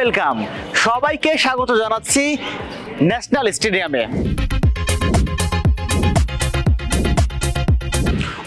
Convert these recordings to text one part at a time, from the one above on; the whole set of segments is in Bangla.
ওয়েলকাম, সবাইকে স্বাগত জানাচ্ছি ন্যাশনাল স্টেডিয়ামে।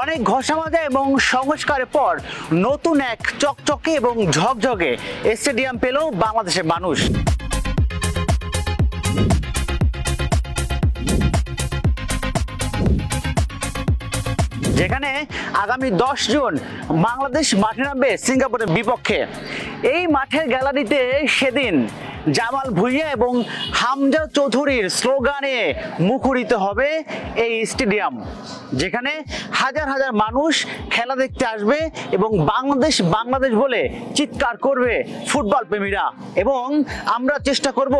অনেক ঘষামাজা এবং সংস্কারের পর নতুন এক চকচকে এবং ঝকঝকে স্টেডিয়াম পেল বাংলাদেশের মানুষ। যেখানে আগামী 10 জুন বাংলাদেশ মাঠে নামবে সিঙ্গাপুরের বিপক্ষে। এই মাঠের গ্যালারিতে সেদিন জামাল ভুঁইয়া এবং হামজা চৌধুরীর স্লোগানে মুখরিত হবে এই স্টেডিয়াম, যেখানে হাজার হাজার মানুষ খেলা দেখতে আসবে এবং বাংলাদেশ বাংলাদেশ বলে চিৎকার করবে ফুটবল প্রেমীরা। এবং আমরা চেষ্টা করব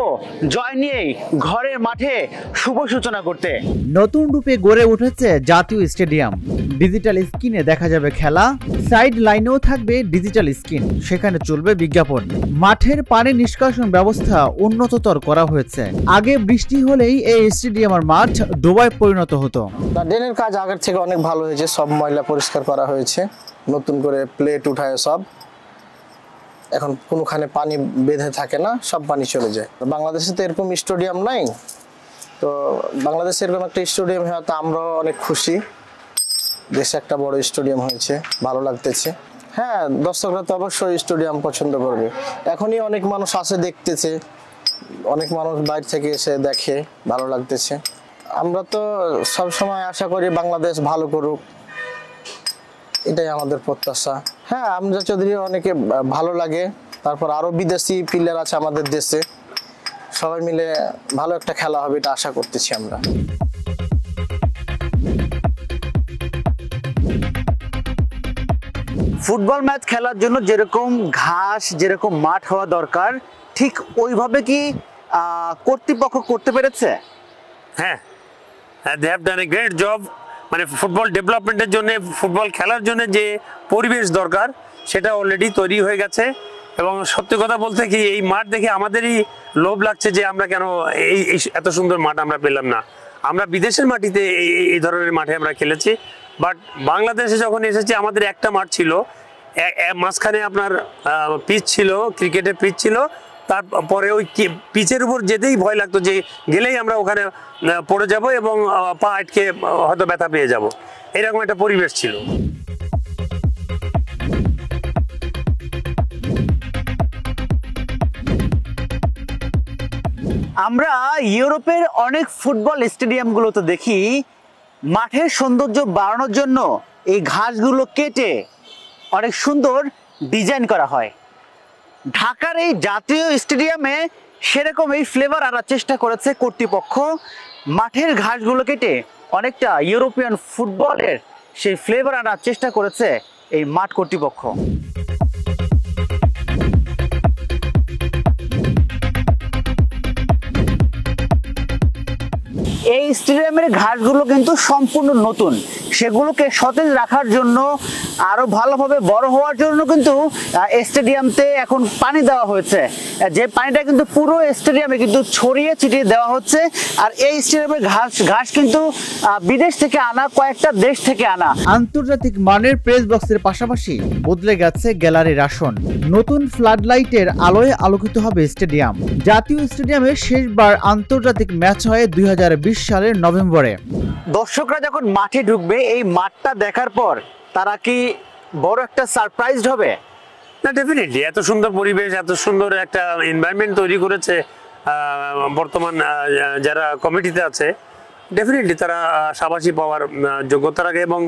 জয় নিয়েই ঘরের মাঠে শুভ সূচনা করতে। নতুন রূপে গড়ে উঠেছে জাতীয় স্টেডিয়াম। ডিজিটাল স্ক্রিনে দেখা যাবে খেলা, সাইড লাইনেও থাকবে ডিজিটাল স্ক্রিন, সেখানে চলবে বিজ্ঞাপন। মাঠের পানি নিষ্কাশন ব্যবস্থা উন্নততর করা হয়েছে। আগে বৃষ্টি হলেই এই স্টেডিয়ামের মাঠ ডোবায় পরিণত হতো। ড্রেনের কাজ আগের থেকে অনেক ভালো হয়েছে, সব ময়লা পরিষ্কার করা হয়েছে, নতুন করে প্লেট উঠায় সব, এখন কোনোখানে পানি বেঁধে থাকে না, সব পানি চলে যায়। বাংলাদেশে তো এরকম স্টেডিয়াম নাই, তো বাংলাদেশে এরকম একটা স্টেডিয়াম হওয়াতে আমরাও অনেক খুশি। দেশে একটা বড় স্টেডিয়াম হয়েছে, ভালো লাগতেছে। হ্যাঁ, দর্শকরা তো অবশ্যই স্টেডিয়াম পছন্দ করবে। এখনই অনেক মানুষ আসে দেখতেছে, অনেক মানুষ বাইরে থেকে এসে দেখে, ভালো লাগতেছে। আমরা তো সব সময় আশা করি বাংলাদেশ ভালো করুক, এটাই আমাদের প্রত্যাশা। হ্যাঁ, হামজা চৌধুরী অনেকে ভালো লাগে, তারপর আরও বিদেশি প্লেয়ার আছে আমাদের দেশে, সবাই মিলে ভালো একটা খেলা হবে এটা আশা করতেছি আমরা। ফুটবল ম্যাচ খেলার জন্য যেরকম ঘাস, যেরকম মাঠ হওয়া দরকার, ঠিক ওইভাবে কি কর্তৃপক্ষ করতে পেরেছে? হ্যাঁ, they have done a great job. মানে ফুটবল ডেভেলপমেন্টের জন্য, ফুটবল খেলার জন্য যে পরিবেশ দরকার সেটা অলরেডি তৈরি হয়ে গেছে। এবং সত্যি কথা বলতে কি, এই মাঠ দেখে আমাদেরই লোভ লাগছে যে আমরা কেন এই এত সুন্দর মাঠ আমরা পেলাম না। আমরা বিদেশের মাটিতে এই ধরনের মাঠে আমরা খেলেছি, বাট বাংলাদেশে যখন এসেছি আমাদের একটা মাঠ ছিল, মাঝখানে আপনার পিচ ছিল, ক্রিকেটের পিচ ছিল, তারপরে ওই পিচের উপর যেতেই ভয় লাগতো যে গেলেই আমরা ওখানে পড়ে যাব এবং পা আটকে হয়তো ব্যথা পেয়ে যাব, এরকম একটা পরিবেশ ছিল। আমরা ইউরোপের অনেক ফুটবল স্টেডিয়ামগুলোতে দেখি মাঠের সৌন্দর্য বাড়ানোর জন্য এই ঘাসগুলো কেটে অনেক সুন্দর ডিজাইন করা হয়। ঢাকার এই জাতীয় স্টেডিয়ামে সেরকম এই ফ্লেভার আনার চেষ্টা করেছে কর্তৃপক্ষ। মাঠের ঘাসগুলো কেটে অনেকটা ইউরোপিয়ান ফুটবলের সেই ফ্লেভার আনার চেষ্টা করেছে এই মাঠ কর্তৃপক্ষ। এই স্টেডিয়ামের ঘাসগুলো কিন্তু সম্পূর্ণ নতুন, সেগুলোকে সতেজ রাখার জন্য, আরো ভালোভাবে বড় হওয়ার জন্য কিন্তু স্টেডিয়ামতে এখন পানি দেওয়া হয়েছে, যে পানিটা কিন্তু পুরো স্টেডিয়ামে কিন্তু ছড়িয়ে ছিটিয়ে দেওয়া হচ্ছে। আর এই স্টেডিয়ামের ঘাস কিন্তু বিদেশ থেকে আনা, কয়েকটা দেশ থেকে আনা। আন্তর্জাতিক মানের প্রেস বক্সের পাশাপাশি বদলে গেছে গ্যালারির আসন। নতুন ফ্লাড লাইটের আলোয় আলোকিত হবে স্টেডিয়াম। জাতীয় স্টেডিয়ামে শেষবার আন্তর্জাতিক ম্যাচ হয় 2020 সালের নভেম্বরে। দর্শকরা যখন মাঠে ঢুকবে, এই মাঠটা দেখার পর তারা কি বড় একটা সারপ্রাইজড হবে? না, ডেফিনেটলি। এত সুন্দর পরিবেশ, এত সুন্দর একটা এনভায়রনমেন্ট তৈরি করেছে বর্তমান যারা কমিটিতে আছে, ডেফিনেটলি তারা শাবাশি পাওয়ার যোগ্যতা রাখে। এবং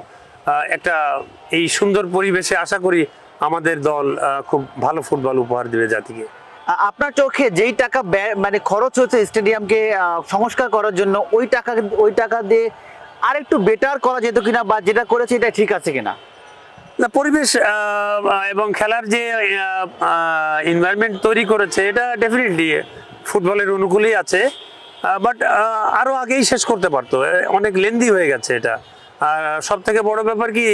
একটা এই সুন্দর পরিবেশে আশা করি আমাদের দল খুব ভালো ফুটবল উপহার দেবে জাতিকে। আপনার চোখে যেই টাকা মানে খরচ হচ্ছে স্টেডিয়ামকে সংস্কার করার জন্য, ওই টাকা দিয়ে আরেকটু বেটার করা যেত কিনা, বা যেটা করেছে এটা ঠিক আছে কিনা? না, পরিবেশ এবং খেলার যে এনভায়রনমেন্ট তৈরি করেছে এটা ডেফিনেটলি ফুটবলের অনুকূলেই আছে, বাট আরও আগেই শেষ করতে পারতো, অনেক লেন্দি হয়ে গেছে এটা। আর সব থেকে বড় ব্যাপার কি,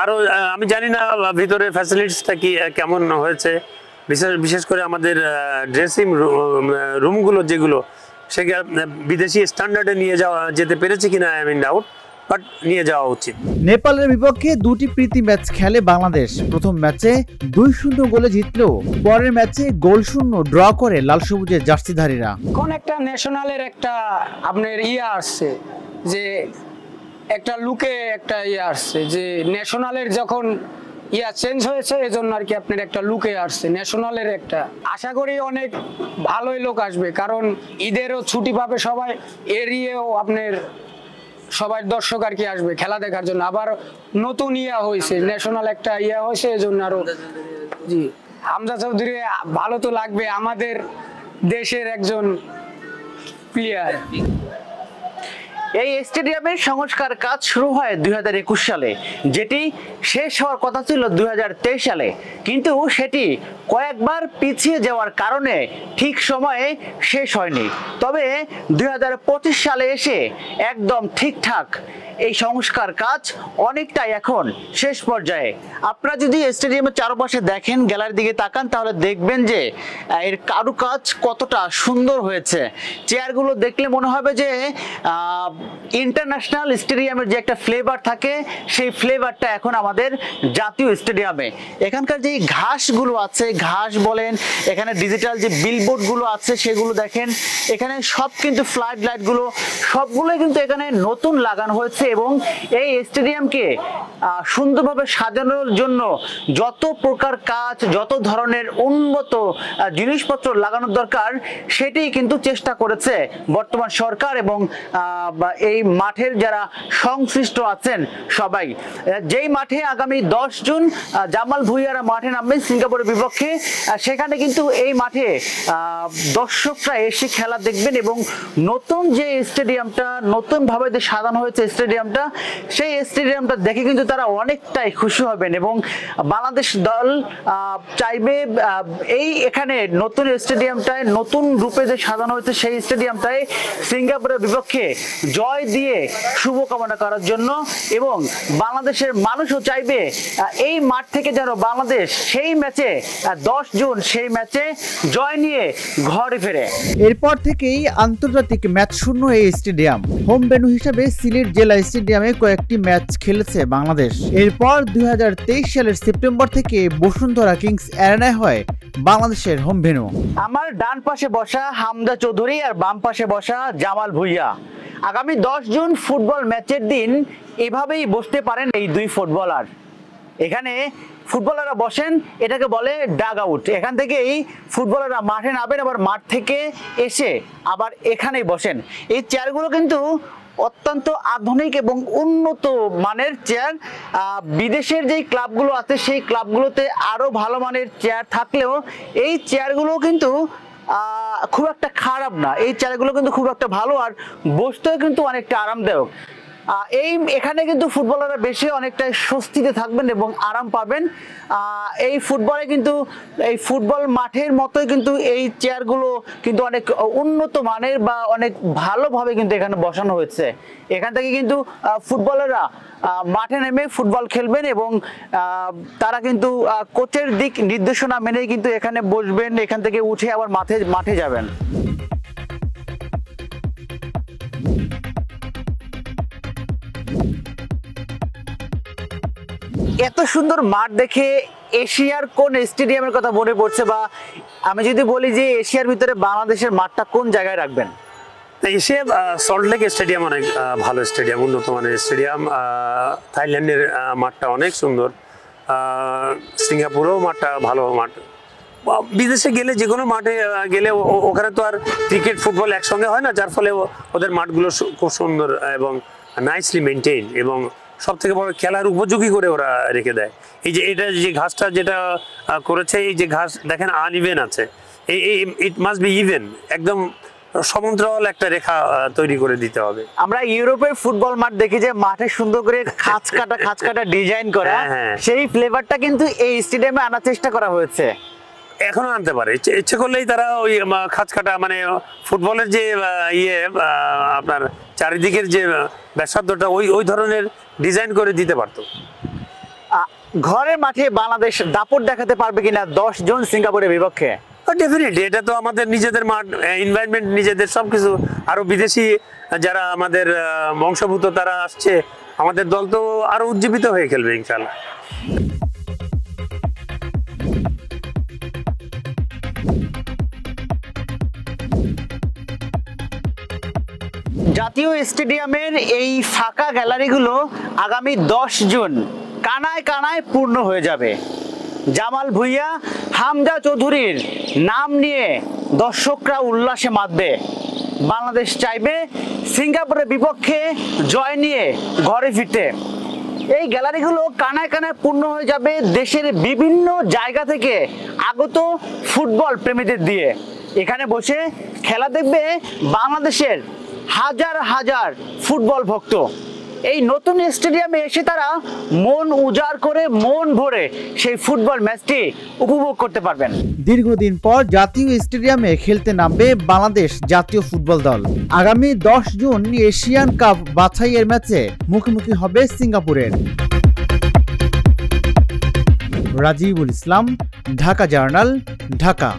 আরও আমি জানি না ভিতরে ফ্যাসিলিটিসটা কি কেমন হয়েছে, বিশেষ করে আমাদের ড্রেসিং রুমগুলো যেগুলো, সেগুলো বিদেশি স্ট্যান্ডার্ডে নিয়ে যেতে পেরেছে কিনা আই মিন ডাউট। বাট নিয়ে যাওয়া উচিত। নেপালের বিপক্ষে দুটি প্রীতি ম্যাচ খেলে বাংলাদেশ। প্রথম ম্যাচে 2-0 গোলে জিতলেও পরের ম্যাচে গোল শূন্য ড্র করে লাল সবুজের জার্সিধারীরা। এখন একটা ন্যাশনালের একটা আপনার আসছে যে একটা লুকে একটা আসছে যে ন্যাশনালের যখন চেঞ্জ হয়েছে এজন্য আর কি আপনার একটা লুকে আসছে ন্যাশনালের একটা। আশা করি অনেক ভালোই লোক আসবে, কারণ ঈদেরও ছুটি পাবে সবাই, এরিয়েও আপনার সবাই দর্শক আর কি আসবে খেলা দেখার জন্য। আবার নতুন হয়েছে ন্যাশনাল একটা হয়েছে এজন্য আরো জি হামজা চৌধুরী ভালো তো লাগবে, আমাদের দেশের একজন প্লেয়ার। এই স্টেডিয়ামের সংস্কার কাজ শুরু হয় 2021 সালে, যেটি শেষ হওয়ার কথা ছিল 2023 সালে, কিন্তু সেটি কয়েকবার পিছিয়ে যাওয়ার কারণে ঠিক সময়ে শেষ হয়নি। তবে 2025 সালে এসে একদম ঠিকঠাক এই সংস্কার কাজ অনেকটাই এখন শেষ পর্যায়ে। আপনারা যদি স্টেডিয়ামের চারপাশে দেখেন, গ্যালারির দিকে তাকান, তাহলে দেখবেন যে এর কারুকাজ কতটা সুন্দর হয়েছে। চেয়ারগুলো দেখলে মনে হবে যে ইন্টারন্যাশনাল স্টেডিয়ামের যে একটা ফ্লেভার থাকে, সেই ফ্লেভারটা এখন আমাদের জাতীয় স্টেডিয়ামে। এখানকার যে ঘাসগুলো আছে, ঘাস বলেন, এখানে ডিজিটাল যে বিলবোর্ডগুলো আছে সেগুলো দেখেন, এখানে সব কিন্তু ফ্লাড লাইটগুলো সবগুলোই কিন্তু এখানে নতুন লাগানো হয়েছে। এবং এই স্টেডিয়ামকে সুন্দরভাবে সাজানোর জন্য যত প্রকার কাজ, যত ধরনের উন্নত জিনিসপত্র লাগানোর দরকার, সেটি কিন্তু চেষ্টা করেছে বর্তমান সরকার এবং এই মাঠের যারা সংশ্লিষ্ট আছেন সবাই। যেই মাঠে আগামী 10 জুন জামাল ভুঁইয়ারা মাঠে নামবেন সিঙ্গাপুরের বিপক্ষে, সেখানে কিন্তু এই মাঠে দর্শকরা এসে খেলা দেখবেন এবং নতুন যে স্টেডিয়ামটা, নতুনভাবে যে সাজানো হয়েছে স্টেডিয়ামটা, সেই স্টেডিয়ামটা দেখে কিন্তু তারা অনেকটাই খুশি হবেন। এবং বাংলাদেশ দল চাইবে এখানে নতুন স্টেডিয়ামটায়, নতুন রূপে যে সাজানো হয়েছে সেই স্টেডিয়ামটায় সিঙ্গাপুরের বিপক্ষে জয় দিয়ে শুভকামনা করার জন্য। এবং বাংলাদেশের মানুষও চাইবে এই মাঠ থেকে যেন বাংলাদেশ সেই ম্যাচে 10 জুন সেই ম্যাচে জয় নিয়ে ঘরে ফেরে। এরপর থেকেই আন্তর্জাতিক ম্যাচ শূন্য এই স্টেডিয়াম। হোম ভেন্যু হিসেবে সিলেট জেলা স্টেডিয়ামে কয়েকটি ম্যাচ খেলেছে বাংলাদেশ। এরপর 2023 সালের সেপ্টেম্বর থেকে বসুন্ধরা কিংস অ্যারেনায় হয় বাংলাদেশের হোম ভেন্যু। আমার ডান পাশে বসা হামজা চৌধুরী আর বাম পাশে বসা জামাল ভুঁইয়া আগামী 10 জুন ফুটবল ম্যাচের দিন এভাবেই বসতে পারেন এই দুই ফুটবলার। এখানে ফুটবলাররা বসেন, এটাকে বলে ডাগ আউট। এখান থেকেই ফুটবলাররা মাঠে নামেন, আবার মাঠ থেকে এসে আবার এখানেই বসেন। এই চেয়ারগুলো কিন্তু অত্যন্ত আধুনিক এবং উন্নত মানের চেয়ার। বিদেশের যেই ক্লাবগুলো আছে সেই ক্লাবগুলোতে আরো ভালো মানের চেয়ার থাকলেও এই চেয়ারগুলো কিন্তু খুব একটা খারাপ না। এই চেয়ারগুলো কিন্তু খুব একটা ভালো, আর বসতেও কিন্তু অনেকটা আরামদায়ক। এখানে কিন্তু ফুটবলাররা বেশি অনেকটাই স্বস্তিতে থাকবেন এবং আরাম পাবেন। এই ফুটবলে কিন্তু এই ফুটবল মাঠের মতোই কিন্তু এই চেয়ারগুলো কিন্তু অনেক উন্নত মানের বা অনেক ভালোভাবে কিন্তু এখানে বসানো হয়েছে। এখান থেকে কিন্তু ফুটবলাররা মাঠে নেমে ফুটবল খেলবেন এবং তারা কিন্তু কোচের দিক নির্দেশনা মেনেই কিন্তু এখানে বসবেন, এখান থেকে উঠে আবার মাঠে যাবেন। এত সুন্দর মাঠ দেখে এশিয়ার কোন স্টেডিয়ামের কথা মনে পড়ছে, বা আমি যদি বলি যে এশিয়ার ভিতরে বাংলাদেশের মাঠটা কোন জায়গায় রাখবেন? এশিয়া সল্টলেক স্টেডিয়াম অনেক ভালো স্টেডিয়াম, উন্নত মানের স্টেডিয়াম। থাইল্যান্ডের মাঠটা অনেক সুন্দর, সিঙ্গাপুরেও মাঠটা ভালো মাঠ। বিদেশে গেলে যে কোনো মাঠে গেলে ওখানে তো আর ক্রিকেট ফুটবল একসঙ্গে হয় না, যার ফলে ওদের মাঠগুলো খুব সুন্দর এবং নাইসলি মেনটেইন এবং সব থেকে বড় খেলার উপযোগী করে ওরা রেখে দেয়। এই যে এটা যে ঘাসটা যেটা করেছে, এই যে ঘাস দেখেন আনইভেন আছে, ইট মাস্ট বি ইভেন, একদম সমান্তরাল একটা রেখা তৈরি করে দিতে হবে। আমরা ইউরোপের ফুটবল মাঠ দেখি যে মাঠে সুন্দর করে খাঁচ কাটা ডিজাইন করা, সেই ফ্লেভারটা কিন্তু এই স্টেডিয়ামে আনার চেষ্টা করা হয়েছে। এখনো আনতে পারে, ইচ্ছে করলেই তারা ওই খাঁচ কাটা মানে ফুটবলের যে আপনার চারিদিকের যে ব্যাসার্ধটা ওই ধরনের ডিজাইন করে দিতে পারতো। ঘরের মাঠে বাংলাদেশ দাপট দেখাতে পারবে কিনা 10 জুন সিঙ্গাপুরের বিপক্ষে? ডেফিনেটলি এটা তো আমাদের নিজেদের মাঠ, এনভায়রনমেন্ট, নিজেদের সবকিছু। আরো বিদেশি যারা আমাদের বংশভূত তারা আসছে, আমাদের দল তো আরো উজ্জীবিত হয়ে খেলবে ইনশাআল্লাহ। জাতীয় স্টেডিয়ামের এই ফাঁকা গ্যালারিগুলো আগামী 10 জুন কানায় কানায় পূর্ণ হয়ে যাবে। জামাল ভুঁইয়া, হামজা চৌধুরীর নাম নিয়ে দর্শকরা উল্লাসে মাতবে। বাংলাদেশ চাইবে সিঙ্গাপুরের বিপক্ষে জয় নিয়ে ঘরে ফিরতে। এই গ্যালারিগুলো কানায় কানায় পূর্ণ হয়ে যাবে দেশের বিভিন্ন জায়গা থেকে আগত ফুটবল প্রেমীদের দিয়ে। এখানে বসে খেলা দেখবে বাংলাদেশের হাজার হাজার ফুটবল ভক্ত। এই নতুন স্টেডিয়ামে এসে তারা মন উজাড় করে, মন ভরে সেই ফুটবল ম্যাচটি উপভোগ করতে পারবেন। দীর্ঘদিন পর জাতীয় স্টেডিয়ামে খেলতে নামবে বাংলাদেশ জাতীয় ফুটবল দল। আগামী 10 জুন এশিয়ান কাপ বাছাইয়ের ম্যাচে মুখোমুখি হবে সিঙ্গাপুরের। রাজিবুল ইসলাম, ঢাকা জার্নাল, ঢাকা।